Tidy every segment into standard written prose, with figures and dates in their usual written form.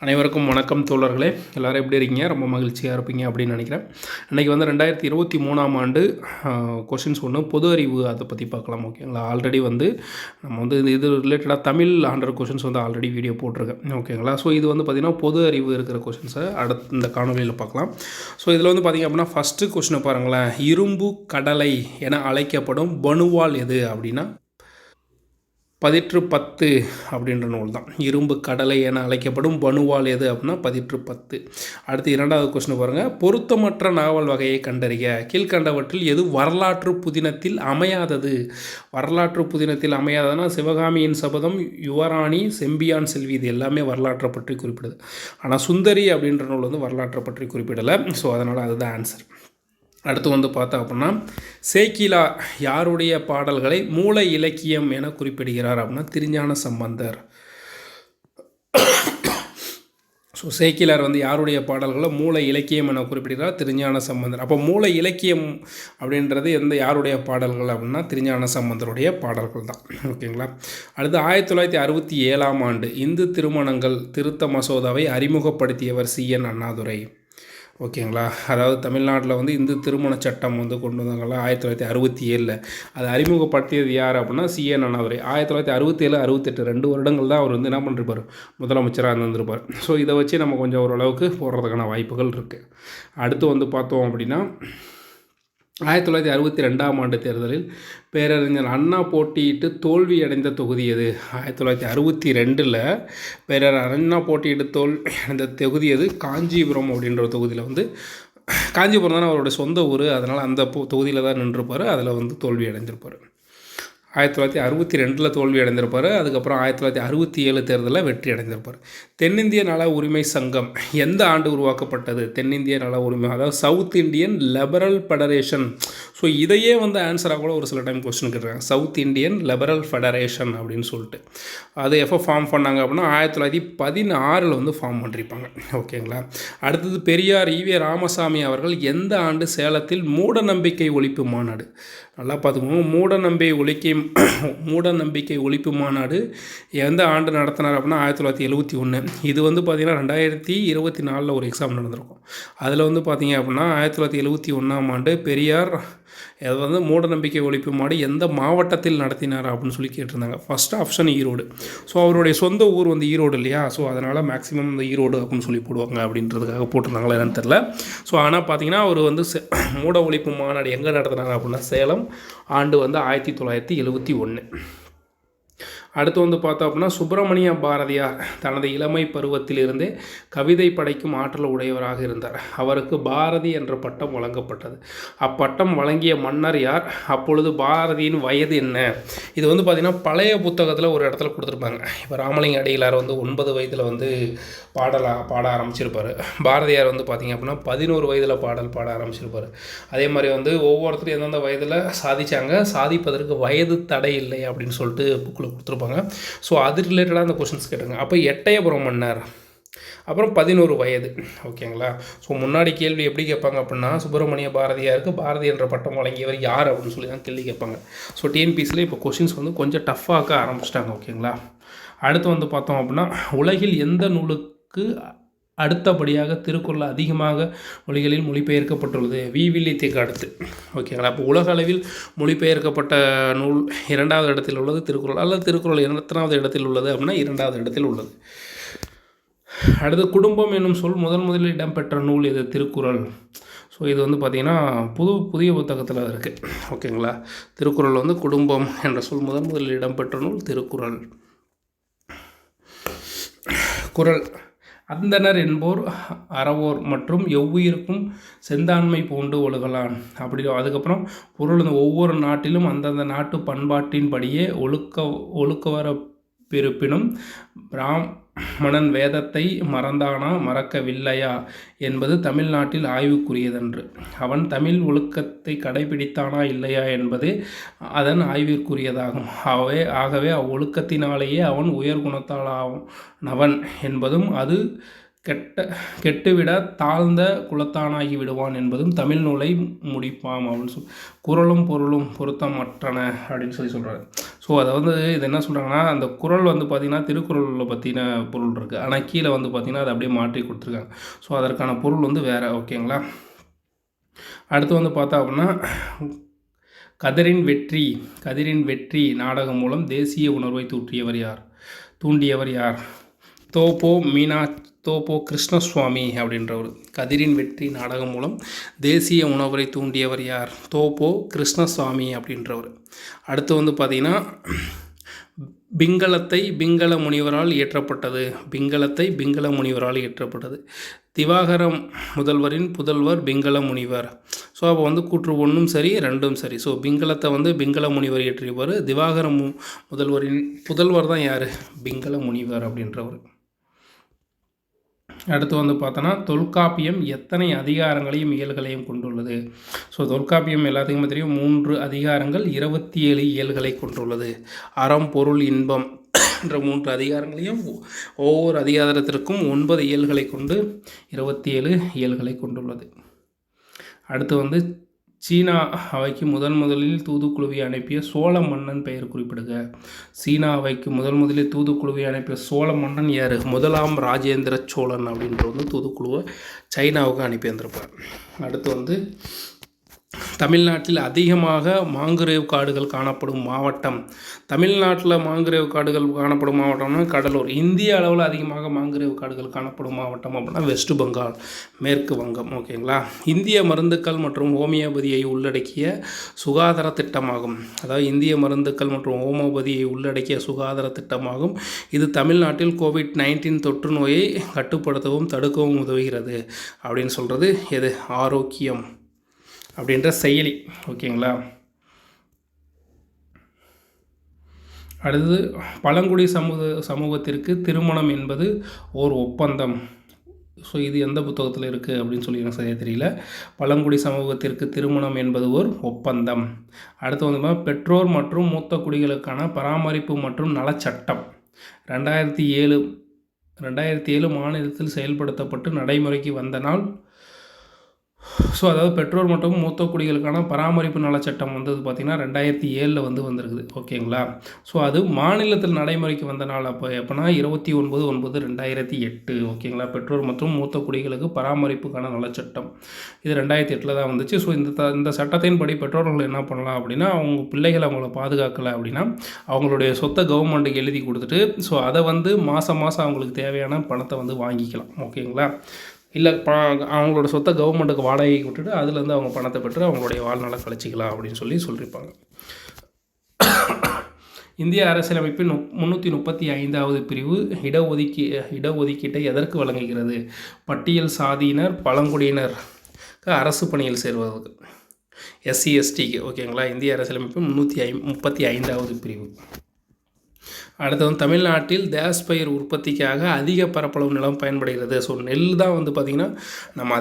அனைவருக்கும் வணக்கம் தோழர்களே. எல்லோரும் எப்படி இருக்கீங்க? ரொம்ப மகிழ்ச்சியாக இருப்பீங்க அப்படின்னு நினைக்கிறேன். இன்றைக்கி வந்து 2023ஆம் ஆண்டு கொஷின்ஸ் ஒன்று பொது அறிவு அதை பற்றி பார்க்கலாம். ஓகேங்களா? ஆல்ரெடி வந்து நம்ம வந்து இது ரிலேட்டடாக தமிழ் 100 கொஷின்ஸ் வந்து ஆல்ரெடி வீடியோ போட்டிருக்கேன். ஓகேங்களா? ஸோ இது வந்து பார்த்திங்கன்னா பொது அறிவு இருக்கிற கொஷின்ஸை அடுத்து இந்த காணொலியில் பார்க்கலாம். ஸோ இதில் வந்து பார்த்திங்க அப்படின்னா ஃபஸ்ட்டு கொஷினை பாருங்களேன். இரும்பு கடலை என அழைக்கப்படும் பனுவால் எது அப்படின்னா பதிற்று 10 அப்படின்ற நூல் தான். இரும்பு கடலை என அழைக்கப்படும் பனுவால் எது அப்படின்னா பதிற்று 10. அடுத்து இரண்டாவது கொஸ்டின் பாருங்கள். பொருத்தமற்ற நாவல் வகையை கண்டறிக. கீழ்கண்டவற்றில் எது வரலாற்று புதினத்தில் அமையாதது? வரலாற்று புதினத்தில் அமையாததுன்னா சிவகாமியின் சபதம், யுவராணி, செம்பியான் செல்வி, இது எல்லாமே வரலாற்றை பற்றி குறிப்பிடுது. ஆனால் சுந்தரி அப்படின்ற நூல் வந்து வரலாற்றை பற்றி குறிப்பிடலை. ஸோ அதனால் அதுதான் ஆன்சர். அடுத்து வந்து பார்த்தா அப்படின்னா சேக்கிழார் யாருடைய பாடல்களை மூல இலக்கியம் என குறிப்பிடுகிறார் அப்படின்னா திருஞான சம்பந்தர். ஸோ சேக்கிழார் வந்து யாருடைய பாடல்களை மூல இலக்கியம் என குறிப்பிடுகிறார்? திருஞான சம்பந்தர். அப்போ மூல இலக்கியம் அப்படின்றது யாருடைய பாடல்கள் அப்படின்னா திருஞான சம்பந்தருடைய பாடல்கள் தான். ஓகேங்களா? அடுத்து 1967ஆம் ஆண்டு இந்து திருமணங்கள் திருத்த மசோதாவை அறிமுகப்படுத்தியவர் CN அண்ணாதுரை. ஓகேங்களா? அதாவது தமிழ்நாட்டில் வந்து இந்து திருமண சட்டம் வந்து கொண்டு வந்தாங்களா 1967. அதை அறிமுகப்படுத்தியது யார் அப்படின்னா CN அண்ணாதுரை. 1967, 68 2 வருடங்கள் தான் அவர் வந்து என்ன பண்ணிருப்பார், முதலமைச்சராக இருந்திருப்பார். ஸோ இதை வச்சு நம்ம கொஞ்சம் ஓரளவுக்கு போடுறதுக்கான வாய்ப்புகள் இருக்குது. அடுத்து வந்து பார்த்தோம் அப்படின்னா 1962ஆம் ஆண்டு தேர்தலில் பேரறிஞர் அண்ணா போட்டியிட்டு தோல்வி அடைந்த தொகுதி எது? 1962 பேரறிஞர் அண்ணா போட்டியிட்டு தோல்வி அடைந்த தொகுதி எது? காஞ்சிபுரம் அப்படின்ற தொகுதியில் வந்து காஞ்சிபுரம் தானே அவருடைய சொந்த ஊர். அதனால் அந்த தொகுதியில் தான் நின்றுப்பார். அதில் வந்து தோல்வி அடைஞ்சிருப்பார். 1962 தோல்வி அடைந்திருப்பார். அதுக்கப்புறம் 1967 தேர்தலில் வெற்றி அடைந்திருப்பார். தென்னிந்திய நல உரிமை சங்கம் எந்த ஆண்டு உருவாக்கப்பட்டது? தென்னிந்திய நல உரிமை, அதாவது south Indian liberal federation. So இதையே வந்து ஆன்சராக கூட ஒரு சில டைம் கொஸ்டின் கேட்டுருக்காங்க. சவுத் இண்டியன் லிபரல் ஃபெடரேஷன் அப்படின்னு சொல்லிட்டு அது எப்போ ஃபார்ம் பண்ணாங்க அப்படின்னா 1916 வந்து ஃபார்ம் பண்ணியிருப்பாங்க. ஓகேங்களா? அடுத்தது பெரியார் ஈவே ராமசாமி அவர்கள் எந்த ஆண்டு சேலத்தில் மூட நம்பிக்கை ஒழிப்பு மாநாடு? நல்லா பார்த்துக்கோங்க. மூட நம்பிக்கை ஒழிப்பு மாநாடு எந்த ஆண்டு நடத்தினார் அப்படின்னா 1971. இது வந்து பார்த்திங்கன்னா 2024 ஒரு எக்ஸாம் நடந்திருக்கும். அதில் வந்து பார்த்திங்க அப்படின்னா 1971ஆம் ஆண்டு பெரியார் அது வந்து மூட நம்பிக்கை ஒழிப்பு மாநாடு எந்த மாவட்டத்தில் நடத்தினார் அப்படின்னு சொல்லி கேட்டிருந்தாங்க. First option Erode. ஸோ அவருடைய சொந்த ஊர் வந்து ஈரோடு இல்லையா? ஸோ அதனால் மேக்ஸிமம் இந்த ஈரோடு அப்படின்னு சொல்லி போடுவாங்க அப்படின்றதுக்காக போட்டிருந்தாங்களா என்னன்னு தெரில. ஸோ ஆனால் பார்த்திங்கன்னா அவர் வந்து மூட ஒழிப்பு மாநாடு எங்கே நடத்தினார் அப்படின்னா சேலம். ஆண்டு வந்து 1971. அடுத்து வந்து பார்த்தோம் அப்படின்னா சுப்பிரமணிய பாரதியார் தனது இளமை பருவத்திலிருந்தே கவிதை படைக்கும் ஆற்றல் உடையவராக இருந்தார். அவருக்கு பாரதி என்ற பட்டம் வழங்கப்பட்டது. அப்பட்டம் வழங்கிய மன்னர் யார்? அப்பொழுது பாரதியின் வயது என்ன? இது வந்து பார்த்திங்கன்னா பழைய புத்தகத்தில் ஒரு இடத்துல கொடுத்துருப்பாங்க. இப்போ ராமலிங்க அடிகளார் வந்து 9 வயதில் வந்து பாட ஆரம்பிச்சிருப்பார். பாரதியார் வந்து பார்த்திங்க அப்படின்னா 11 வயதில் பாட ஆரம்பிச்சிருப்பார். அதே மாதிரி வந்து ஒவ்வொருத்தரும் எந்தெந்த வயதில் சாதித்தாங்க, சாதிப்பதற்கு வயது தடை இல்லை அப்படின்னு சொல்லிட்டு புக்கில் கொடுத்துருப்பாங்க. ஸோ அது ரிலேட்டடாக அந்த கொஷின்ஸ் கேட்டுங்க. அப்போ எட்டயபுரம் மன்னர், அப்புறம் 11 வயது. ஓகேங்களா? ஸோ முன்னாடி கேள்வி எப்படி கேட்பாங்க அப்படின்னா சுப்பிரமணிய பாரதியாருக்கு பாரதி என்ற பட்டம் வழங்கியவர் யார் அப்படின்னு சொல்லி தான் கேள்வி கேட்பாங்க. ஸோ டிஎன்பிசியில் இப்போ கொஷின்ஸ் வந்து கொஞ்சம் டஃப்பாக ஆரம்பிச்சிட்டாங்க. ஓகேங்களா? அடுத்து வந்து பார்த்தோம் அப்படின்னா உலகில் எந்த நூலுக்கு அடுத்தபடியாக திருக்குறள் அதிகமாக மொழிகளில் மொழிபெயர்க்கப்பட்டுள்ளது? விவிலியத்துக்கு அடுத்து. ஓகேங்களா? இப்போ உலக அளவில் மொழிபெயர்க்கப்பட்ட நூல் 2வது இடத்தில் உள்ளது திருக்குறள். அல்லது திருக்குறள் 2வது இடத்தில் உள்ளது அப்படின்னா 2வது இடத்தில் உள்ளது. அடுத்து குடும்பம் என்னும் சொல் முதலில் இடம்பெற்ற நூல் எது? திருக்குறள். ஸோ இது வந்து பார்த்திங்கன்னா புதிய புத்தகத்தில் இருக்குது. ஓகேங்களா? திருக்குறள் வந்து குடும்பம் என்ற சொல் முதலில் இடம்பெற்ற நூல் திருக்குறள். குறள் அந்தணர் என்போர் அறவோர் மற்றும் எவ்வுயிருக்கும் செந்தாண்மை பூண்டு ஒழுகலான். அப்படி அதுக்கப்புறம் பொருள் ஒவ்வொரு நாட்டிலும் அந்தந்த நாட்டு பண்பாட்டின்படியே ஒழுக்கவர பிறப்பினும் பிராமணன் வேதத்தை மறந்தானா மறக்கவில்லையா என்பது தமிழ்நாட்டில் ஆய்வுக்குரியதன்று. அவன் தமிழ் ஒழுக்கத்தை கடைபிடித்தானா இல்லையா என்பது அதன் ஆய்விற்குரியதாகும். ஆகவே அவ்வொழுக்கத்தினாலேயே அவன் உயர்குணத்தாலானவன் என்பதும் அது கெட்டுவிட தாழ்ந்த குலத்தானாகி விடுவான் என்பதும் தமிழ் நூலை முடிப்பாம் அப்படின்னு குறளும் பொருளும் பொருத்தமற்றன அப்படின்னு சொல்கிறாரு. ஸோ அதாவது இது என்ன சொல்கிறாங்கன்னா, அந்த குறள் வந்து பார்த்திங்கன்னா திருக்குறளில் பற்றின பொருள் இருக்குது, ஆனால் கீழே வந்து பார்த்திங்கன்னா அதை அப்படியே மாற்றி கொடுத்துருக்காங்க. ஸோ அதற்கான பொருள் வந்து வேறு. ஓகேங்களா. அடுத்து வந்து பார்த்தா அப்படின்னா கதிரின் வெற்றி நாடகம் மூலம் தேசிய உணர்வை தூண்டியவர் யார்? தோப்போ கிருஷ்ணசுவாமி அப்படின்றவர். கதிரின் வெற்றி நாடகம் மூலம் தேசிய உணர்வை தூண்டியவர் யார்? தோப்போ கிருஷ்ணசுவாமி அப்படின்றவர். அடுத்து வந்து பார்த்திங்கன்னா பிங்கள முனிவரால் இயற்றப்பட்டது. திவாகரம் முதல்வரின் புதல்வர் பிங்கள முனிவர். ஸோ அப்போ வந்து கூற்று 1ம் சரி 2ம் சரி. ஸோ பிங்களத்தை வந்து பிங்கள முனிவர் இயற்றியவர். திவாகரம் முதல்வரின் புதல்வர் தான் யார்? பிங்கள முனிவர் அப்படின்றவர். அடுத்து வந்து பார்த்தோன்னா தொல்காப்பியம் எத்தனை அதிகாரங்களையும் இயல்களையும் கொண்டுள்ளது? ஸோ தொல்காப்பியம் எல்லாத்துக்குமே தெரியும் 3 அதிகாரங்கள் 27 இயல்களை கொண்டுள்ளது. அறம் பொருள் இன்பம் என்ற 3 அதிகாரங்களையும் ஒவ்வொரு அதிகாரத்திற்கும் 9 இயல்களை கொண்டு 27 இயல்களை கொண்டுள்ளது. அடுத்து வந்து சீனா அவைக்கு முதலில் தூதுக்குழுவை அனுப்பிய சோழ மன்னன் பெயர் குறிப்பிடுக. சீனா அவைக்கு முதலில் தூதுக்குழுவை அனுப்பிய சோழ மன்னன் யார்? 1ஆம் ராஜேந்திர சோழன் அப்படின்ற வந்து தூதுக்குழுவை சைனாவுக்கு அனுப்பி வந்திருப்பார். அடுத்து வந்து தமிழ்நாட்டில் அதிகமாக மாங்குரேவ் காடுகள் காணப்படும் மாவட்டம். தமிழ்நாட்டில் மாங்குரேவ் காடுகள் காணப்படும் மாவட்டம்னா கடலூர். இந்திய அளவில் அதிகமாக மாங்குரேவ் காடுகள் காணப்படும் மாவட்டம் அப்படின்னா வெஸ்ட் பெங்கால், மேற்கு வங்கம். ஓகேங்களா. இந்திய மருந்துக்கள் மற்றும் ஹோமியோபதியை உள்ளடக்கிய சுகாதார திட்டமாகும். அதாவது இந்திய மருந்துக்கள் மற்றும் ஹோமியோபதியை உள்ளடக்கிய சுகாதார திட்டமாகும். இது தமிழ்நாட்டில் COVID-19 தொற்று நோயை கட்டுப்படுத்தவும் தடுக்கவும் உதவுகிறது அப்படின்னு சொல்கிறது எது? ஆரோக்கியம் அப்படின்ற செயலி. ஓகேங்களா. அடுத்தது பழங்குடி சமூகத்திற்கு திருமணம் என்பது ஓர் ஒப்பந்தம். ஸோ இது எந்த புத்தகத்தில் இருக்குது அப்படின்னு சொல்லி எனக்கு சரியாக தெரியல. பழங்குடி சமூகத்திற்கு திருமணம் என்பது ஒரு ஒப்பந்தம். அடுத்து வந்து பெற்றோர் மற்றும் மூத்த குடிகளுக்கான பராமரிப்பு மற்றும் நலச்சட்டம் 2007 மாநிலத்தில் செயல்படுத்தப்பட்டு நடைமுறைக்கு வந்த நாள். ஸோ அதாவது பெற்றோர் மற்றும் மூத்த குடிகளுக்கான பராமரிப்பு நலச்சட்டம் வந்து பார்த்திங்கன்னா 2007 வந்து வந்திருக்குது. ஓகேங்களா. ஸோ அது மாநிலத்தில் நடைமுறைக்கு வந்த நாள் அப்போ எப்போனா 29/9/2008. ஓகேங்களா. பெற்றோர் மற்றும் மூத்த குடிகளுக்கு பராமரிப்புக்கான நலச்சட்டம் இது 2008 தான் வந்துச்சு. ஸோ இந்த சட்டத்தின்படி பெற்றோர்கள் என்ன பண்ணலாம் அப்படின்னா, அவங்க பிள்ளைகளை அவங்கள பாதுகாக்கலை அப்படின்னா அவங்களுடைய சொத்தை கவர்மெண்ட்டுக்கு எழுதி கொடுத்துட்டு ஸோ அதை வந்து மாதம் அவங்களுக்கு தேவையான பணத்தை வந்து வாங்கிக்கலாம். ஓகேங்களா. இல்லை அவங்களோட சொத்தை கவர்மெண்ட்டுக்கு வாடகைக்கு விட்டுட்டு அதுலேருந்து அவங்க பணத்தை பெற்று அவங்களுடைய வாழ்நாளை கழிச்சிக்கலாம் அப்படின்னு சொல்லியிருப்பாங்க. இந்திய அரசியலமைப்பின் 335வது பிரிவு இடஒதுக்கீட்டை எதற்கு வழங்குகிறது? பட்டியல் சாதியினர் பழங்குடியினருக்கு அரசு பணியில் சேர்வதற்கு, SC/STக்கு. ஓகேங்களா. இந்திய அரசியலமைப்பு 335வது பிரிவு. அடுத்து வந்து தமிழ்நாட்டில் தேஸ் பயிர் உற்பத்திக்காக அதிக பரப்பளவு நிலம் பயன்படுகிறது. ஸோ நெல் தான் வந்து பார்த்திங்கன்னா நம்ம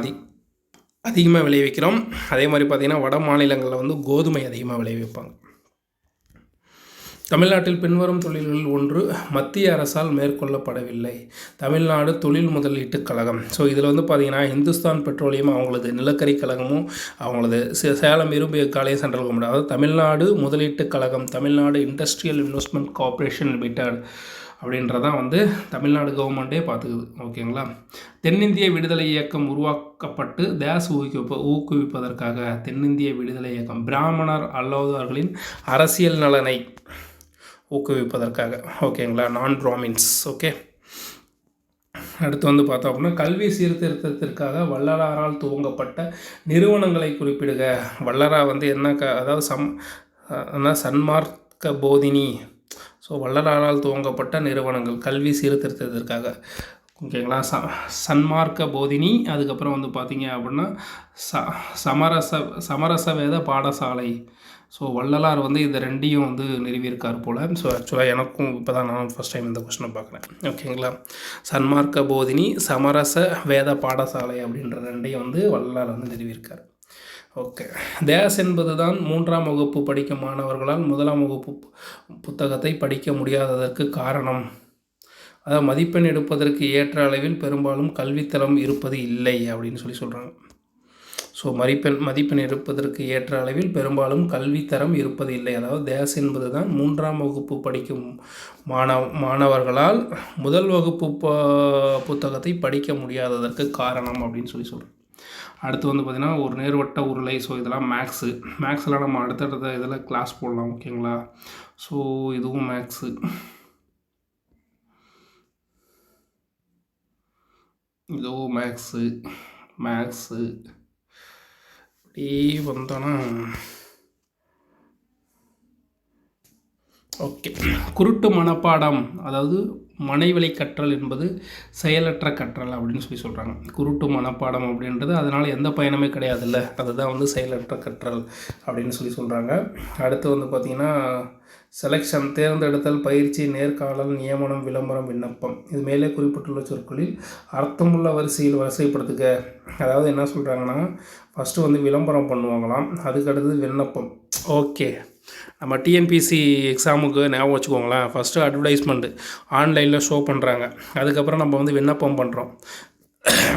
அதிகமாக விளைவிக்கிறோம். அதே மாதிரி பார்த்திங்கன்னா வட மாநிலங்களில் வந்து கோதுமை அதிகமாக விளைவிப்பாங்க. தமிழ்நாட்டில் பின்வரும் தொழில்களில் ஒன்று மத்திய அரசால் மேற்கொள்ளப்படவில்லை. தமிழ்நாடு தொழில் முதலீட்டு கழகம். ஸோ இதில் வந்து பார்த்திங்கன்னா இந்துஸ்தான் பெட்ரோலியம் அவங்களது நிலக்கரி கழகமும் அவங்களது சேலம் இரும்பு எக்காலையும் சென்ட்ரல் கவர்மெண்ட், அதாவது தமிழ்நாடு முதலீட்டு கழகம், Tamil Nadu industrial investment corporation limited அப்படின்றதான் வந்து தமிழ்நாடு கவர்மெண்ட்டே பார்த்துக்குது. ஓகேங்களா. தென்னிந்திய விடுதலை இயக்கம் உருவாக்கப்பட்டு ஊக்குவிப்பதற்காக தென்னிந்திய விடுதலை இயக்கம் பிராமணர் அல்லாதவர்களின் அரசியல் நலனை ஊக்குவிப்பதற்காக. ஓகேங்களா. நான் பிராமின்ஸ். ஓகே. அடுத்து வந்து பார்த்தோம் அப்படின்னா கல்வி சீர்திருத்தத்திற்காக வள்ளலாரால் துவங்கப்பட்ட நிறுவனங்களை குறிப்பிடுக. வள்ளலா வந்து அதாவது சன்மார்க்க போதினி. ஸோ வள்ளலாரால் துவங்கப்பட்ட நிறுவனங்கள் கல்வி சீர்திருத்தத்திற்காக. ஓகேங்களா. சன்மார்க்க போதினி. அதுக்கப்புறம் வந்து பார்த்திங்க அப்படின்னா சமரச வேத பாடசாலை. ஸோ வள்ளலார் வந்து இதை 2ஐயும் வந்து நிறுவியிருக்கார் போல். ஸோ ஆக்சுவலாக எனக்கும் இப்போ தான் நான் ஃபஸ்ட் டைம் இந்த கொஸ்டினை பார்க்குறேன். ஓகேங்களா. சன்மார்க்க போதினி சமரச வேத பாடசாலை அப்படின்ற 2ஐயும் வந்து வள்ளலார் வந்து நிறுவியிருக்கார். ஓகே. தேஸ் என்பது தான் 3ஆம் வகுப்பு படிக்கும் மாணவர்களால் 1ஆம் வகுப்பு புத்தகத்தை படிக்க முடியாததற்கு காரணம் அதாவது மதிப்பெண் எடுப்பதற்கு ஏற்ற அளவில் பெரும்பாலும் கல்வித்தரம் இருப்பது இல்லை அப்படின்னு சொல்கிறாங்க. ஸோ மதிப்பெண் எடுப்பதற்கு ஏற்ற அளவில் பெரும்பாலும் கல்வித்தரம் இருப்பது இல்லை. அதாவது தேஸ் என்பது தான் 3ஆம் வகுப்பு படிக்கும் மாணவர்களால் முதல் வகுப்பு புத்தகத்தை படிக்க முடியாததற்கு காரணம் அப்படின்னு சொல்கிறேன். அடுத்து வந்து பார்த்திங்கன்னா ஒரு நேர்வட்ட உருளை. ஸோ இதெல்லாம் மேக்ஸில் நம்ம அடுத்தடுத்த இதில் கிளாஸ் போடலாம், ஓகேங்களா? ஸோ இதுவும் மேக்ஸு. இதுவும் மேக்ஸு இப்படி வந்தோன்னா ஓகே. குருட்டு மனப்பாடம், அதாவது மனைவழி கற்றல் என்பது செயலற்ற கற்றல் அப்படின்னு சொல்கிறாங்க. குருட்டு மனப்பாடம் அப்படின்றது அதனால் எந்த பயனுமே கிடையாதுல்ல, அதுதான் வந்து செயலற்ற கற்றல் அப்படின்னு சொல்கிறாங்க. அடுத்து வந்து பார்த்திங்கன்னா செலெக்ஷன், தேர்ந்தெடுத்தல், பயிற்சி, நேர்காணல், நியமனம், விளம்பரம், விண்ணப்பம். இது மேலே குறிப்பிட்டுள்ள சொற்களில் அர்த்தமுள்ள வரிசையில் வரிசைப்படுத்துக. அதாவது என்ன சொல்கிறாங்கன்னா, ஃபஸ்ட்டு வந்து விளம்பரம் பண்ணுவாங்களாம், அதுக்கடுத்தது விண்ணப்பம். ஓகே, நம்ம டிஎன்பிசி எக்ஸாமுக்கு ஞாபகம் வச்சுக்கோங்களேன். ஃபஸ்ட்டு அட்வர்டைஸ்மெண்ட்டு ஆன்லைனில் ஷோ பண்ணுறாங்க, அதுக்கப்புறம் நம்ம வந்து விண்ணப்பம் பண்ணுறோம்.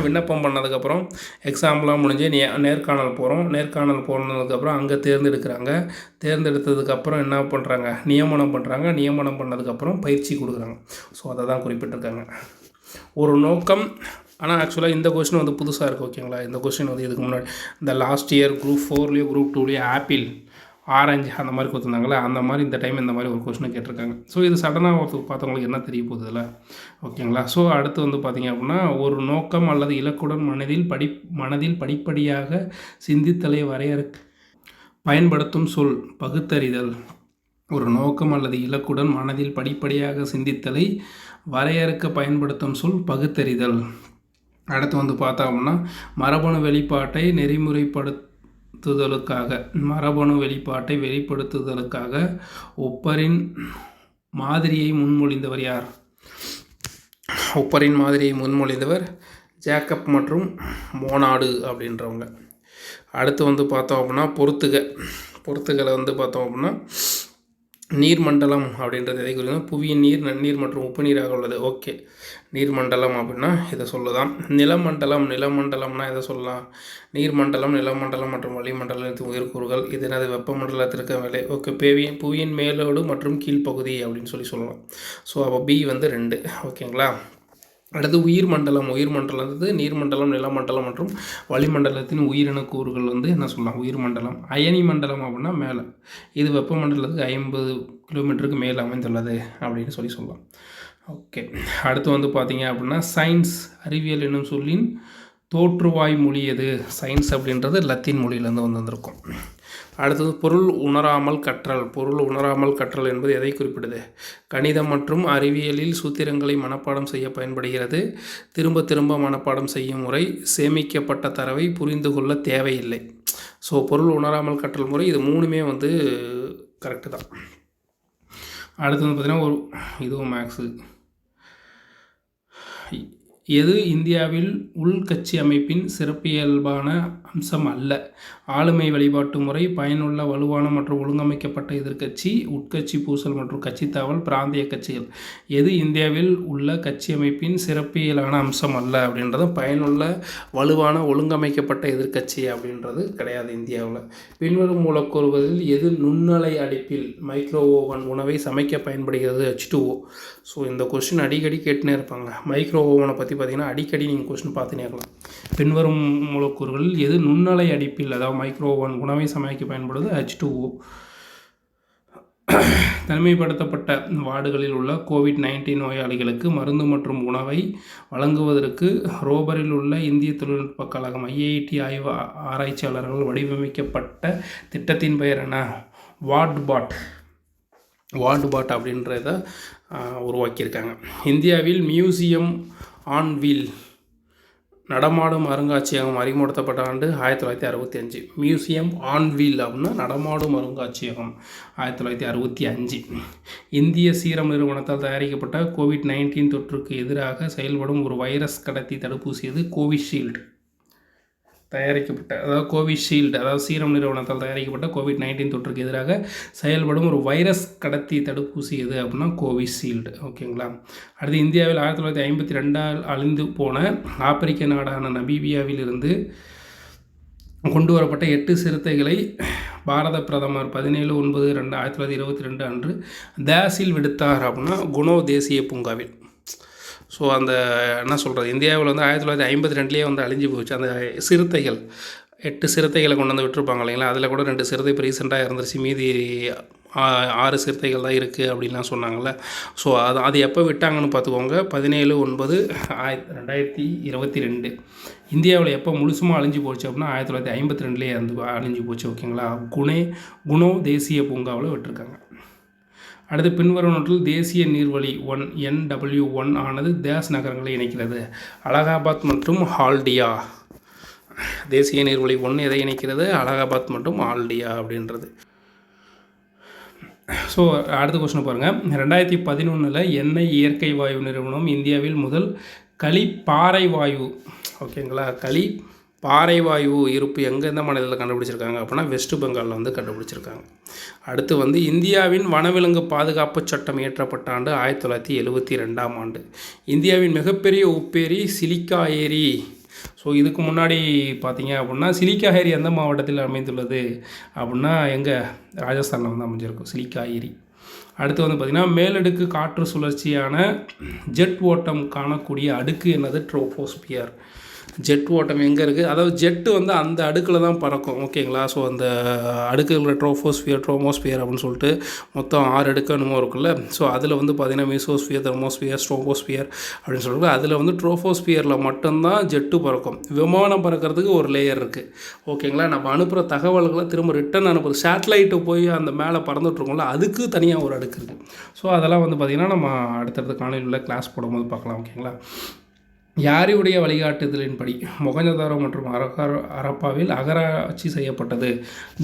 விண்ணப்பம் பண்ணதுக்கப்புறம் எக்ஸாம்லாம் முடிஞ்சு நேர்காணல் போகிறோம். நேர்காணல் போனதுக்கப்புறம் அங்கே தேர்ந்தெடுத்ததுக்கப்புறம் என்ன பண்ணுறாங்க, நியமனம் பண்ணுறாங்க. நியமனம் பண்ணதுக்கப்புறம் பயிற்சி கொடுக்குறாங்க. ஸோ அதை தான் குறிப்பிட்டிருக்காங்க. ஒரு நோக்கம். ஆனால் ஆக்சுவலாக இந்த கொஸ்டின் வந்து புதுசாக இருக்குது, ஓகேங்களா? இந்த கொஸ்டின் வந்து இதுக்கு முன்னாடி இந்த லாஸ்ட் இயர் குரூப் 4லேயோ குரூப் 2லேயோ ஆப்பிள், ஆரஞ்சு அந்த மாதிரி கொடுத்துருந்தாங்களே, அந்த மாதிரி இந்த டைம் இந்த மாதிரி ஒரு கொஸ்டினை கேட்டிருக்காங்க. ஸோ இது சடனாக பார்த்தவங்களுக்கு என்ன தெரிய போகுது இதில், ஓகேங்களா? ஸோ அடுத்து வந்து பார்த்திங்க அப்படின்னா ஒரு நோக்கம் அல்லது இலக்குடன் மனதில் படிப்படியாக சிந்தித்தலை வரையறுக்க பயன்படுத்தும் சொல் பகுத்தறிதல். ஒரு நோக்கம் அல்லது இலக்குடன் மனதில் படிப்படியாக சிந்தித்தலை வரையறுக்க பயன்படுத்தும் சொல் பகுத்தறிதல். அடுத்து வந்து பார்த்தோம் அப்படின்னா மரபணு வெளிப்பாட்டை வெளிப்படுத்துதலுக்காக ஒப்பரின் மாதிரியை முன்மொழிந்தவர் யார்? ஒப்பரின் மாதிரியை முன்மொழிந்தவர் ஜேக்கப் மற்றும் மோனாடு அப்படின்றவங்க. அடுத்து வந்து பார்த்தோம் அப்படின்னா பொறுத்துகளை வந்து பார்த்தோம் அப்படின்னா நீர்மண்டலம் அப்படின்றது எதை குறிக்கும்? புவியின் நீர், நன்னீர் மற்றும் உப்பு நீராக உள்ளது. ஓகே, நீர்மண்டலம் அப்படின்னா இதை சொல்லலாம். நிலமண்டலம்னா இதை சொல்லலாம். நீர்மண்டலம், நிலமண்டலம் மற்றும் வளிமண்டலத்தின் உயிர்கூறுகள். இது என்னது? வெப்பமண்டலத்திற்கு மேலே. ஓகே, புவியின் மேலோடு மற்றும் கீழ்ப்பகுதி அப்படின்னு சொல்லலாம். ஸோ அப்போ பி வந்து 2, ஓகேங்களா? அடுத்து உயிர்மண்டலம் வந்து நீர்மண்டலம், நிலமண்டலம் மற்றும் வளிமண்டலத்தின் உயிரின கூறுகள் வந்து என்ன சொல்லலாம்? உயிர்மண்டலம். அயனி மண்டலம் அப்படின்னா மேலே, இது வெப்பமண்டலத்துக்கு 50 கிலோமீட்டருக்கு மேலே அமைந்துள்ளது அப்படின்னு சொல்லலாம். ஓகே, அடுத்து வந்து பார்த்திங்க அப்படின்னா சயின்ஸ், அறிவியல் என்னும் சொல்லின் தோற்றுவாய் மொழி எது? சயின்ஸ் அப்படின்றது லத்தீன் மொழியிலேருந்து வந்திருக்கும். அடுத்தது பொருள் உணராமல் கற்றல் என்பது எதை குறிப்பிடுது? கணிதம் மற்றும் அறிவியலில் சூத்திரங்களை மனப்பாடம் செய்ய பயன்படுகிறது. திரும்ப மனப்பாடம் செய்யும் முறை. சேமிக்கப்பட்ட தரவை புரிந்து கொள்ள தேவையில்லை. ஸோ பொருள் உணராமல் கற்றல் முறை, இது 3மே வந்து கரெக்டு தான். அடுத்து வந்து பார்த்திங்கன்னா இதுவும் மேக்ஸு. எது இந்தியாவில் உள்கட்சி அமைப்பின் சிறப்பியல்பான அம்சம் அல்ல? ஆளுமை வழிபாட்டு முறை, பயனுள்ள வலுவான மற்றும் ஒழுங்கமைக்கப்பட்ட எதிர்க்கட்சி, உட்கட்சி பூசல் மற்றும் கட்சித்தாவல், பிராந்திய கட்சிகள். எது இந்தியாவில் உள்ள கட்சி அமைப்பின் சிறப்பியலான அம்சம் அல்ல அப்படின்றது பயனுள்ள வலுவான ஒழுங்கமைக்கப்பட்ட எதிர்க்கட்சி அப்படின்றது கிடையாது இந்தியாவில். பின்வரும் மூலக்கூறுகளில் எது நுண்ணலை அடுப்பில் மைக்ரோ ஓவன் உணவை சமைக்க பயன்படுகிறது? H2O. ஸோ இந்த கொஸ்டின் அடிக்கடி கேட்டுனே இருப்பாங்க. மைக்ரோ ஓவனை பற்றி பார்த்திங்கன்னா அடிக்கடி நீங்கள் கொஸ்டின் பார்த்துனே இருக்கலாம். பின்வரும் மூலக்கூறுகளில் எது நுண்ணலை அடிப்பில், அதாவது மைக்ரோ ஓவன் உணவை சமைக்க பயன்படுவது? H2O. தனிமைப்படுத்தப்பட்ட வார்டுகளில் உள்ள COVID-19 நோயாளிகளுக்கு மருந்து மற்றும் உணவை வழங்குவதற்கு ரோபரில் உள்ள இந்திய தொழில்நுட்ப கழகம் IIT ஆராய்ச்சியாளர்கள் வடிவமைக்கப்பட்ட திட்டத்தின் பெயர் என்ன? வார்டுபாட் அப்படின்றத உருவாக்கியிருக்காங்க. இந்தியாவில் மியூசியம் ஆன் வீல் நடமாடும் அருங்காட்சியகம் அறிமுகப்படுத்தப்பட்ட ஆண்டு 1965. மியூசியம் ஆன் வீல் அப்படின்னா நடமாடும் அருங்காட்சியகம் 1965. இந்திய சீரம் நிறுவனத்தால் தயாரிக்கப்பட்ட COVID-19 தொற்றுக்கு எதிராக செயல்படும் ஒரு வைரஸ் கடத்தி தடுப்பூசி எது? கோவிஷீல்டு. தயாரிக்கப்பட்ட, அதாவது கோவிஷீல்டு, அதாவது சீரம் நிறுவனத்தால் தயாரிக்கப்பட்ட COVID-19 தொற்றுக்கு எதிராக செயல்படும் ஒரு வைரஸ் கடத்தி தடுப்பூசி எது அப்படின்னா கோவிஷீல்டு. ஓகேங்களா. அடுத்து இந்தியாவில் 1952 அழிந்து போன ஆப்பிரிக்க நாடான நமீபியாவில் இருந்து கொண்டு வரப்பட்ட 8 சிறுத்தைகளை பாரத பிரதமர் 17/9/1922 அன்று தேசில் விடுத்தார் அப்படின்னா குணோ தேசிய பூங்காவில். ஸோ அந்த என்ன சொல்கிறது, இந்தியாவில் வந்து 1952 வந்து அழிஞ்சு போச்சு அந்த சிறுத்தைகள். 8 சிறுத்தைகளை கொண்டு வந்து விட்டுருப்பாங்க இல்லைங்களா, அதில் கூட 2 சிறுத்தை இப்போ ரீசெண்டாக இறந்துருச்சு, மீதி 6 சிறுத்தைகள் தான் இருக்குது அப்படின்லாம் சொன்னாங்கள்ல. ஸோ அது எப்போ விட்டாங்கன்னு பார்த்துக்கோங்க, 17/9/2022. இந்தியாவில் எப்போ முழுசுமாக அழிஞ்சு போச்சு அப்படின்னா 1952 அழிஞ்சு போச்சு. ஓகேங்களா. குணோ தேசிய பூங்காவில் விட்டுருக்காங்க. அடுத்து பின்வரும் நோட்டில் தேசிய நீர்வழி 1 NW1 ஆனது தேஸ் நகரங்களை இணைக்கிறது. அலகாபாத் மற்றும் ஹால்டியா. தேசிய நீர்வழி 1 எதை இணைக்கிறது? அலகாபாத் மற்றும் ஹால்டியா அப்படின்றது. ஸோ அடுத்த கொஸ்டின் பாருங்கள். 2011 எண்ணெய் இயற்கை வாயு நிறுவனம் இந்தியாவில் முதல் பாறை வாயு, ஓகேங்களா, பாறை வாயு இருப்பு எந்த மாநிலத்தில் கண்டுபிடிச்சிருக்காங்க அப்படின்னா வெஸ்ட் பெங்காலில் வந்து கண்டுபிடிச்சிருக்காங்க. அடுத்து வந்து இந்தியாவின் வனவிலங்கு பாதுகாப்பு சட்டம் இயற்றப்பட்ட ஆண்டு 1972 ஆண்டு. இந்தியாவின் மிகப்பெரிய உப்பேரி சிலிக்கா ஏரி. ஸோ இதுக்கு முன்னாடி பார்த்தீங்க அப்படின்னா சிலிக்கா ஏரி எந்த மாவட்டத்தில் அமைந்துள்ளது அப்படின்னா எங்கே ராஜஸ்தானில் வந்து அமைஞ்சிருக்கும் சிலிக்கா ஏரி. அடுத்து வந்து பார்த்திங்கன்னா மேலடுக்கு காற்று சுழற்சியான ஜெட் ஓட்டம் காணக்கூடிய அடுக்கு என்னது? ட்ரோபோஸ்பியர். ஜெட் ஓட்டம் எங்கே இருக்குது? அதாவது ஜெட்டு வந்து அந்த அடுக்கில் தான் பறக்கும். ஓகேங்களா. ஸோ அந்த அடுக்குகளில் ட்ரோமோஸ்பியர் அப்படின்னு சொல்லிட்டு மொத்தம் 6 அடுக்கு என்னமோ இருக்குல்ல. ஸோ அதில் வந்து பார்த்திங்கன்னா மீசோஸ்பியர், தெர்மோஸ்பியர், ஸ்ட்ரோபோஸ்பியர் அப்படின்னு சொல்லிட்டு அதில் வந்து ட்ரோபோஸ்பியரில் மட்டும்தான் ஜெட்டு பறக்கும். விமானம் பறக்கிறதுக்கு ஒரு லேயர் இருக்குது. ஓகேங்களா. நம்ம அனுப்புகிற தகவல்களை திரும்ப ரிட்டன் அனுப்புறது, சேட்டலைட்டு போய் அந்த மேலே பறந்துட்டுருக்கோம்ல, அதுக்கு தனியாக ஒரு அடுக்கு இருக்குது. ஸோ அதெல்லாம் வந்து பார்த்திங்கன்னா நம்ம அடுத்தடுத்த காலையில் கிளாஸ் போடும்போது பார்க்கலாம். ஓகேங்களா. யாருடைய வழிகாட்டுதலின்படி மொஹஞ்சதாரோ மற்றும் ஹரப்பாவில் அகராட்சி செய்யப்பட்டது?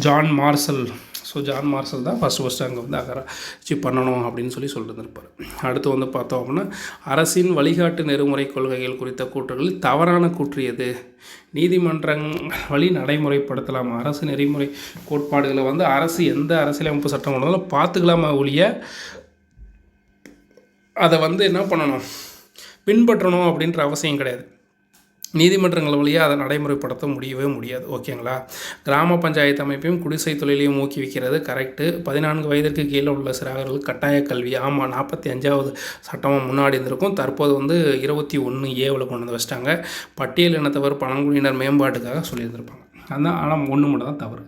John Marshall. So John Marshall தான் ஃபஸ்ட்டு அங்கே வந்து அகராட்சி பண்ணணும் அப்படின்னு சொல்லியிருப்பார். அடுத்து வந்து பார்த்தோம் அப்படின்னா அரசின் வழிகாட்டு நெறிமுறை கொள்கைகள் குறித்த கூற்றுகளில் தவறான கூற்று எது? நீதிமன்றங்கள் வழி நடைமுறைப்படுத்தலாம். அரசு நெறிமுறை கோட்பாடுகளை வந்து அரசு எந்த அரசியலமைப்பு சட்டம் கொண்டாலும் பார்த்துக்கலாமா ஒழிய அதை வந்து என்ன பண்ணணும், பின்பற்றணும் அப்படின்ற அவசியம் கிடையாது. நீதிமன்றங்கள் வழியாக அதை நடைமுறைப்படுத்த முடியாது. ஓகேங்களா. கிராம பஞ்சாயத்து அமைப்பையும் குடிசை தொழிலையும் ஊக்குவிக்கிறது. கரெக்டு. 14 வயதிற்கு கீழே உள்ள சிறார்களுக்கு கட்டாய கல்வி. ஆமாம், 45வது சட்டமாக முன்னாடி இருந்திருக்கும். தற்போது வந்து 21A கொண்டு வந்து வச்சிட்டாங்க. பட்டியல் இனத்தவர் பழங்குடியினர் மேம்பாட்டுக்காக சொல்லியிருந்திருப்பாங்க. அதுதான். ஆனால் ஒன்று மட்டும் தான் தவறு.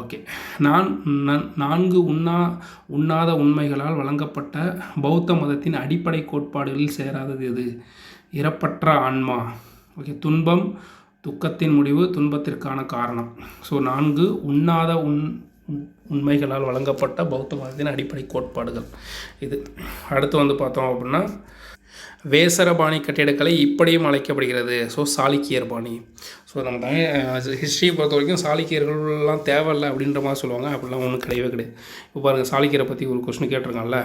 ஓகே. 4 உண்ணாத உண்மைகளால் வழங்கப்பட்ட பௌத்த மதத்தின் அடிப்படை கோட்பாடுகளில் சேராதது எது? இறப்பற்ற ஆன்மா. ஓகே. துன்பம் துக்கத்தின் முடிவு, துன்பத்திற்கான காரணம். ஸோ 4 உண்ணாத உண்மைகளால் வழங்கப்பட்ட பௌத்த மதத்தின் அடிப்படை கோட்பாடுகள் இது. அடுத்து வந்து பார்த்தோம் அப்படின்னா வேசரபாணி கட்டிடக்கலை இப்படியும் அழைக்கப்படுகிறது. ஸோ சாளுக்கியர் பாணி. ஸோ நம்ம தமிழ் ஹிஸ்ட்ரியை பொறுத்த வரைக்கும் சாளுக்கியர்கள்லாம் தேவையில்லை அப்படின்ற மாதிரி சொல்லுவாங்க. அப்படிலாம் ஒன்றும் கிடையாது. இப்போ பாருங்கள், சாளுக்கியரை பற்றி ஒரு கொஸ்டின் கேட்டிருக்காங்கல்ல.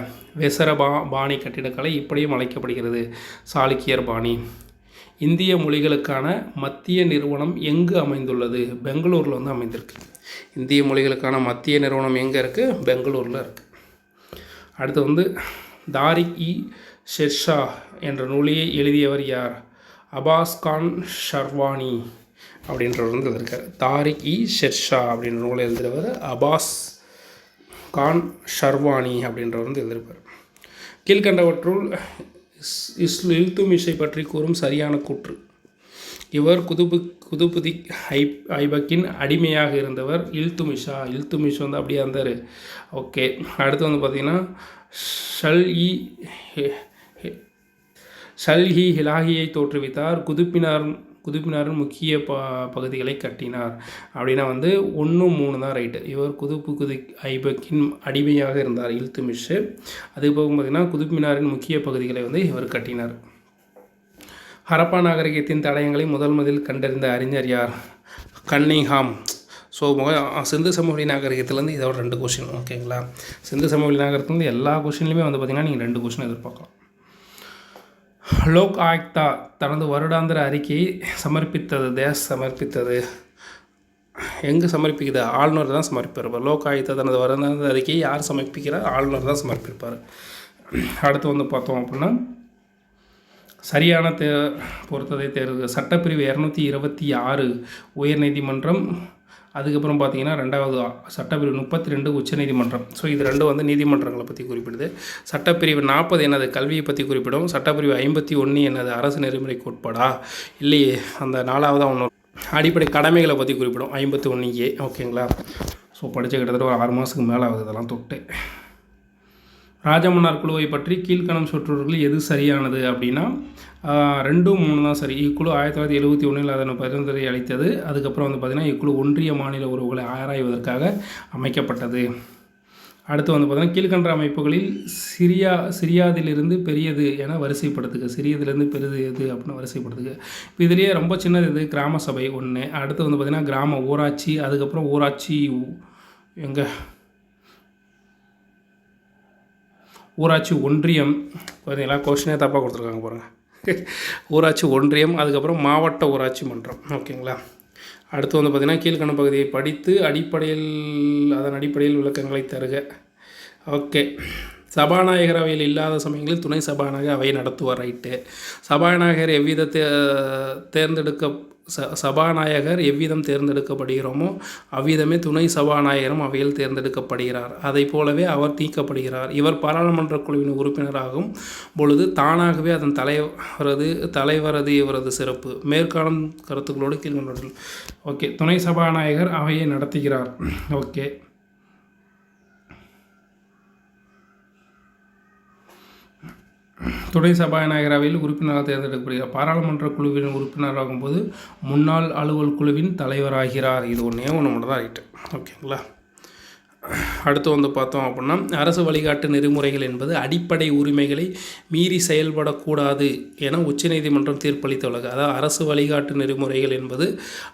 பாணி கட்டிடக்கலை இப்படியும் அழைக்கப்படுகிறது சாளுக்கியர் பாணி. இந்திய மொழிகளுக்கான மத்திய நிறுவனம் எங்கு அமைந்துள்ளது? பெங்களூரில் வந்து அமைந்திருக்கு. இந்திய மொழிகளுக்கான மத்திய நிறுவனம் எங்கே இருக்குது? பெங்களூரில் இருக்குது. அடுத்து வந்து தாரிக்-இ-ஷெர்ஷா என்ற நூலியை எழுதியவர் யார்? அபாஸ் கான் ஷர்வானி அப்படின்றவர் வந்து எழுதியிருக்கார். தாரிக்-இ-ஷெர்ஷா அப்படின்ற நூலை எழுதுகிறவர் அபாஸ் கான் ஷர்வானி அப்படின்றவர் வந்து எழுதியிருப்பார். கீழ்கண்டவற்றுள் இல்துமிஷை பற்றி கூறும் சரியான கூற்று. இவர் குதுபுதிக் ஐபக்கின் அடிமையாக இருந்தவர். இல்துமிஷ் வந்து அப்படியே இருந்தார். ஓகே. அடுத்து வந்து பார்த்திங்கன்னா ஷல்ஹி ஹிலாகியை தோற்றுவித்தார். குதுப்பினாரின் முக்கிய பகுதிகளை கட்டினார். அப்படின்னா வந்து 1, 3 தான் ரைட்டு. இவர் குதுப் ஐபக்கின் அடிமையாக இருந்தார் இல்துமிஷ். அதுக்கு போகும் பார்த்திங்கன்னா குதுப்பினாரின் முக்கிய பகுதிகளை வந்து இவர் கட்டினார். ஹரப்பா நாகரிகத்தின் தடயங்களை முதலில் கண்டறிந்த அறிஞர் யார்? கன்னிங்ஹாம். ஸோ சிந்து சமவெளி நாகரிகத்துலேருந்து இதோட 2 கொஷின். ஓகேங்களா. சிந்து சமவெளி நாகரிகத்துலேருந்து எல்லா கொஷின்லையுமே வந்து பார்த்திங்கன்னா நீங்கள் 2 கொஷின் எதிர்பார்க்கலாம். லோக் ஆயுக்தா தனது வருடாந்திர அறிக்கையை சமர்ப்பித்தது எங்கே சமர்ப்பிக்குது? ஆளுநர் தான் சமர்ப்பிப்பார். லோக் ஆயுக்தா தனது வருடாந்திர அறிக்கையை யார் சமர்ப்பிக்கிறார்? ஆளுநர் தான் சமர்ப்பிப்பார். அடுத்து வந்து பார்த்தோம் அப்படின்னா சரியான பொறுத்ததை தேர்வு சட்டப்பிரிவு 226 உயர்நீதிமன்றம், அதுக்கப்புறம் பார்த்தீங்கன்னா 2வது சட்டப்பிரிவு 32 உச்சநீதிமன்றம். ஸோ இது ரெண்டும் வந்து நீதிமன்றங்களை பற்றி குறிப்பிடுது. சட்டப்பிரிவு 40 என்னது? கல்வியை பற்றி குறிப்பிடும். சட்டப்பிரிவு 51 என்னது? அரசு நெறிமுறைக்கு உட்படா? இல்லையே, அந்த 4வதாக ஒன்று அடிப்படை கடமைகளை பற்றி குறிப்பிடும் 51A. ஓகேங்களா? ஸோ படித்த கிட்டத்தட்ட ஒரு 6 மாதத்துக்கு மேலே ஆகுது இதெல்லாம் தொட்டு. ராஜமன்னார் குழுவை பற்றி கீழ்கணம் சொற்றொடர்கள் எது சரியானது அப்படின்னா 2, 3 தான் சரி. இக்குழு 1971 அதன் பரிந்துரை அளித்தது. அதுக்கப்புறம் வந்து பார்த்திங்கன்னா இக்குழு ஒன்றிய மாநில உறவுகளை ஆராய்வதற்காக அமைக்கப்பட்டது. அடுத்து வந்து பார்த்திங்கன்னா கீழ்கண்ட அமைப்புகளில் சிறியதிலிருந்து பெரியது என வரிசைப்படுத்துக. சிறியதிலிருந்து பெரியது எது அப்படின்னு வரிசைப்படுத்துக. இப்போ இதுலேயே ரொம்ப சின்னது இது கிராம சபை ஒன்று. அடுத்து வந்து பார்த்திங்கன்னா கிராம ஊராட்சி, அதுக்கப்புறம் ஊராட்சி ஊராட்சி ஒன்றியம். பார்த்தீங்களா, கொஸ்டினே தப்பாக கொடுத்துருக்காங்க பாருங்கள். ஊராட்சி ஒன்றியம், அதுக்கப்புறம் மாவட்ட ஊராட்சி மன்றம். ஓகேங்களா? அடுத்து வந்து பார்த்திங்கன்னா கீழ்கண்ட பகுதியை படித்து அதன் அடிப்படையில் விளக்கங்களை தருக. ஓகே. சபாநாயகர் அவையில் இல்லாத சமயங்களில் துணை சபாநாயகர் அவையை நடத்துவார். ரைட்டு. சபாநாயகர் சபாநாயகர் எவ்விதம் தேர்ந்தெடுக்கப்படுகிறோமோ அவ்விதமே துணை சபாநாயகரும் அவையில் தேர்ந்தெடுக்கப்படுகிறார். அதை போலவே அவர் நீக்கப்படுகிறார். இவர் பாராளுமன்ற குழுவின் உறுப்பினராகும் பொழுது தானாகவே அதன் தலைவரது இவரது சிறப்பு. மேற்காணும் கருத்துக்களோடு கீழ்கொண்டுள்ளது. ஓகே. துணை சபாநாயகர் அவையை நடத்துகிறார். ஓகே. துணை சபாநாயகர் அவையில் உறுப்பினராக தேர்ந்தெடுக்கப்படுகிறார். பாராளுமன்ற குழுவின் உறுப்பினராகும் போது முன்னாள் அலுவல் குழுவின் தலைவராகிறார். இது ஒன்றே ஒன்று மட்டும் தான் ரைட்டு. ஓகேங்களா? அடுத்து வந்து பார்த்தோம் அப்படின்னா அரசு வழிகாட்டு நெறிமுறைகள் என்பது அடிப்படை உரிமைகளை மீறி செயல்படக்கூடாது என உச்சநீதிமன்றம் தீர்ப்பளித்துள்ளது. அதாவது அரசு வழிகாட்டு நெறிமுறைகள் என்பது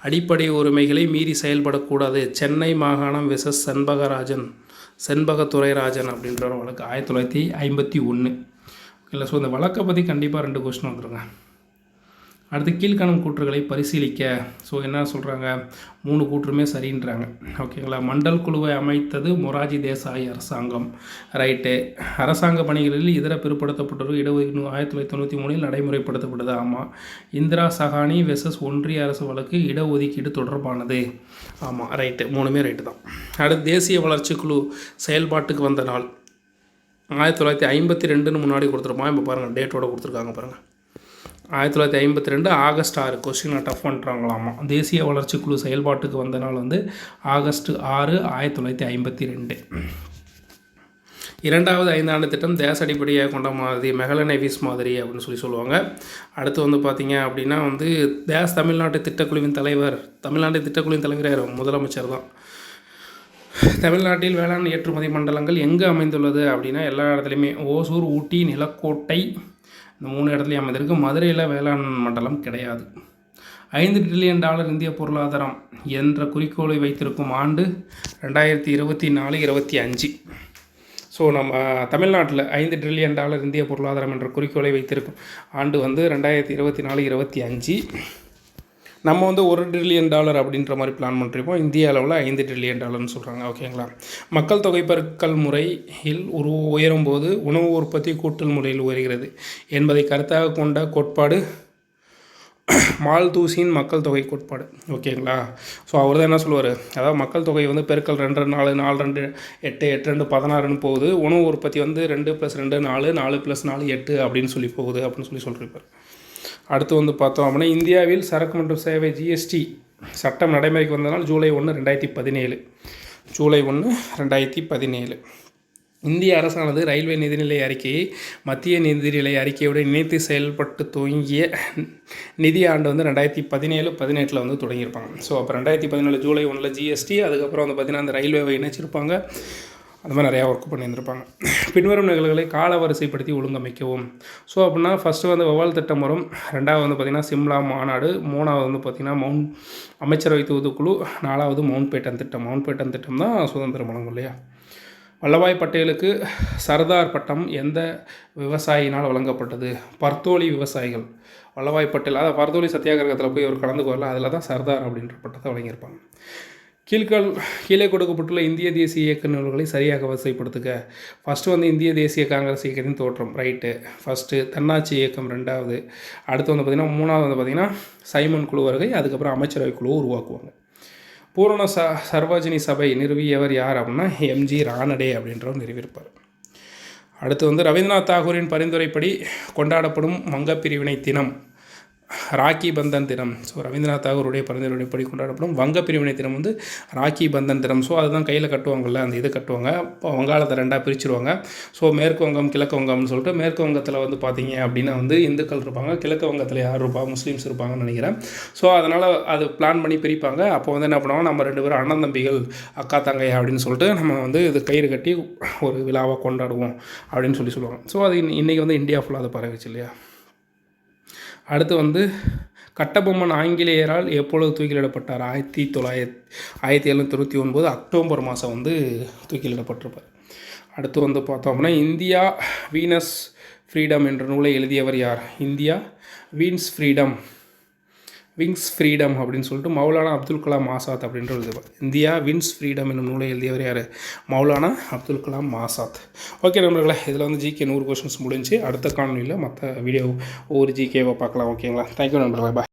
அடிப்படை உரிமைகளை மீறி செயல்படக்கூடாது. சென்னை மாகாணம் வெசஸ் செண்பகத்துரைராஜன் அப்படின்ற ஒரு வழக்கு 1951. இல்லை. ஸோ இந்த வழக்கை பற்றி கண்டிப்பாக 2 கொஸ்டின் வந்துடுங்க. அடுத்து கீழ்காணும் கூற்றுகளை பரிசீலிக்க. ஸோ என்ன சொல்கிறாங்க? 3 கூற்றுமே சரின்றாங்க. ஓகேங்களா? மண்டல் குழுவை அமைத்தது மொராஜி தேசாய் அரசாங்கம். ரைட்டு. அரசாங்க பணிகளில் இதர பிற்படுத்தப்பட்டோர் இடஒதுக்கீடு 1993 நடைமுறைப்படுத்தப்பட்டது. ஆமாம். இந்திரா சஹானி வெசஸ் ஒன்றிய அரசு வழக்கு இடஒதுக்கீடு தொடர்பானது. ஆமாம். ரைட்டு. 3மே ரைட்டு தான். அடுத்து தேசிய வளர்ச்சி குழு செயல்பாட்டுக்கு வந்த நாள் 1952 முன்னாடி கொடுத்துருப்பான். இப்போ பாருங்கள் டேட்டோடு கொடுத்துருக்காங்க பாருங்கள். 1952 ஆகஸ்ட் 6. கொஸ்டினை டஃப் பண்ணுறாங்களாமா. தேசிய வளர்ச்சி குழு செயல்பாட்டுக்கு வந்த நாள் வந்து ஆகஸ்ட் 6, 1952. 2வது 5 ஆண்டு திட்டம் தேச அடிப்படையாக கொண்ட மாதிரி மெகலனேவிஸ் மாதிரி அப்படின்னு சொல்லுவாங்க. அடுத்து வந்து பார்த்திங்க அப்படின்னா வந்து தமிழ்நாட்டு திட்டக்குழுவின் தலைவர் யார்? முதலமைச்சர் தான். தமிழ்நாட்டில் வேளாண் ஏற்றுமதி மண்டலங்கள் எங்கே அமைந்துள்ளது அப்படின்னா எல்லா இடத்துலையுமே ஓசூர், ஊட்டி, நிலக்கோட்டை இந்த 3 இடத்துலையும் அமைந்திருக்கு. மதுரையில் வேளாண் மண்டலம் கிடையாது. $5 டிரில்லியன் இந்திய பொருளாதாரம் என்ற குறிக்கோளை வைத்திருக்கும் ஆண்டு 2024-25. ஸோ நம்ம தமிழ்நாட்டில் $5 டிரில்லியன் இந்திய பொருளாதாரம் என்ற குறிக்கோளை வைத்திருக்கும் ஆண்டு வந்து 2024-25. நம்ம வந்து $1 டிரில்லியன் அப்படின்ற மாதிரி பிளான் பண்ணிருப்போம். இந்திய அளவில் $5 டிரில்லியன் சொல்கிறாங்க. ஓகேங்களா? மக்கள் தொகை பெருக்கல் முறையில் உயரும் போது உணவு உற்பத்தி கூட்டல் முறையில் உயர்கிறது என்பதை கருத்தாக கொண்ட கோட்பாடு மால்தூசின் மக்கள் தொகை கோட்பாடு. ஓகேங்களா? ஸோ அவர் தான் என்ன சொல்லுவார்? அதாவது மக்கள் தொகை வந்து பெருக்கல் 2, 4, 4, 2, 8, 8, 2, 16 போகுது. உணவு உற்பத்தி வந்து 2 + 2 4, 4 + 4 8 அப்படின்னு போகுது அப்படின்னு சொல்லியிருப்பார். அடுத்து வந்து பார்த்தோம் அப்படின்னா இந்தியாவில் சரக்கு மற்றும் சேவை ஜிஎஸ்டி சட்டம் நடைமுறைக்கு வந்தனால் ஜூலை 1, 2017. இந்திய அரசானது ரயில்வே நிதிநிலை அறிக்கையை மத்திய நிதிநிலை அறிக்கையுடன் இணைத்து செயல்பட்டு துவங்கிய நிதி ஆண்டு வந்து 2017-18 வந்து தொடங்கியிருப்பாங்க. ஸோ அப்போ 2017 ஜூலை 1 ஜிஎஸ்டி, அதுக்கப்புறம் வந்து பார்த்திங்கன்னா அந்த ரயில்வேவை இணைச்சிருப்பாங்க. அந்த மாதிரி நிறையா ஒர்க் பண்ணியிருந்திருப்பாங்க. பின்வரும் நிகழ்வுகளை கால வரிசைப்படுத்தி ஒழுங்கமைக்கவும். ஸோ அப்படின்னா ஃபஸ்ட்டு வந்து வவால் திட்டம் வரும். 2வது வந்து பார்த்திங்கன்னா சிம்லா மாநாடு. 3வது வந்து பார்த்திங்கன்னா அமைச்சரவை தூதுக்குழு. 4வது மவுண்ட் பேட்டன் திட்டம் தான் சுதந்திரம் வழங்கும் இல்லையா? வல்லபாய் பட்டேலுக்கு சர்தார் பட்டம் எந்த விவசாயினால் வழங்கப்பட்டது? பர்தோலி விவசாயிகள். வல்லபாய் பட்டேல் அதாவது பர்தோலி சத்தியாகிரகத்தில் போய் அவர் கலந்து கொள்ளல, அதில் தான் சர்தார் அப்படின்ற பட்டத்தை வழங்கியிருப்பாங்க. கீழே கொடுக்கப்பட்டுள்ள இந்திய தேசிய இயக்க நூல்களை சரியாக வரிசைப்படுத்துக. ஃபஸ்ட்டு வந்து இந்திய தேசிய காங்கிரஸ் இயக்கத்தின் தோற்றம், ரைட்டு. ஃபஸ்ட்டு தன்னாட்சி இயக்கம், ரெண்டாவது. அடுத்து வந்து பார்த்திங்கன்னா மூணாவது வந்து பார்த்திங்கன்னா சைமன் குழு வருகை, அதுக்கப்புறம் அமைச்சரவை குழுவை உருவாக்குவாங்க. பூரண சர்வஜனி சபை நிறுவியவர் யார் அப்படின்னா எம்ஜி ரானடே அப்படின்றவர் நிறுவியிருப்பார். அடுத்து வந்து ரவீந்திரநாத் தாகூரின் பரிந்துரைப்படி கொண்டாடப்படும் வங்கப்பிரிவினை தினம் ராக்கி பந்தன் தினம். ஸோ ரவீந்திரநாத் தாகூருடைய பரிந்துரைப்படி கொண்டாடப்படும் வங்கப்பிரிவினை தினம் வந்து ராக்கி பந்தன் தினம். ஸோ அதுதான் கையில் கட்டுவாங்கள்ல, அந்த இது கட்டுவாங்க. இப்போ வங்காளத்தை ரெண்டாக பிரிச்சுருவாங்க. ஸோ மேற்கு வங்கம் கிழக்கு வங்கம்னு சொல்லிட்டு மேற்கு வங்கத்தில் வந்து பார்த்தீங்க அப்படின்னா வந்து இந்துக்கள் இருப்பாங்க, கிழக்கு வங்கத்தில் யார் இருப்பாங்க, முஸ்லீம்ஸ் இருப்பாங்கன்னு நினைக்கிறேன். ஸோ அதனால் அது பிளான் பண்ணி பிரிப்பாங்க. அப்போ வந்து என்ன பண்ணுவாங்க, நம்ம 2 பேரும் அண்ணன் தம்பிகள் அக்கா தங்கையா அப்படின்னு சொல்லிட்டு நம்ம வந்து இது கயிறு கட்டி ஒரு விழாவாக கொண்டாடுவோம் அப்படின்னு சொல்லுவாங்க. ஸோ அது இன்றைக்கி வந்து இந்தியா ஃபுல்லாக அது பரவிச்சு இல்லையா. அடுத்து வந்து கட்டபொம்மன் ஆங்கிலேயரால் எப்பொழுது தூக்கிலிடப்பட்டார்? 1799 அக்டோபர் மாதம் வந்து தூக்கிலிடப்பட்டிருப்பார். அடுத்து வந்து பார்த்தோம் அப்படின்னா இந்தியா வீனஸ் ஃப்ரீடம் என்ற நூலை எழுதியவர் யார்? இந்தியா விங்ஸ் ஃப்ரீடம் அப்படின்னு சொல்லிட்டு மௌலானா அப்துல் கலாம் ஆசாத் அப்படின்ற எழுதுவார். இந்தியா வின்ஸ் ஃப்ரீடம் என்னும் நூலை எழுதியவர் யார்? மௌலானா அப்துல் கலாம் ஆசாத். ஓகே நண்பர்களே, இதில் வந்து ஜிகே 100 கொஷின்ஸ் முடிஞ்சு. அடுத்த காணொலியில் மற்ற வீடியோ ஒவ்வொரு ஜிகேவை பார்க்கலாம். ஓகேங்களா? தேங்க்யூ நண்பர்களே, பாய்.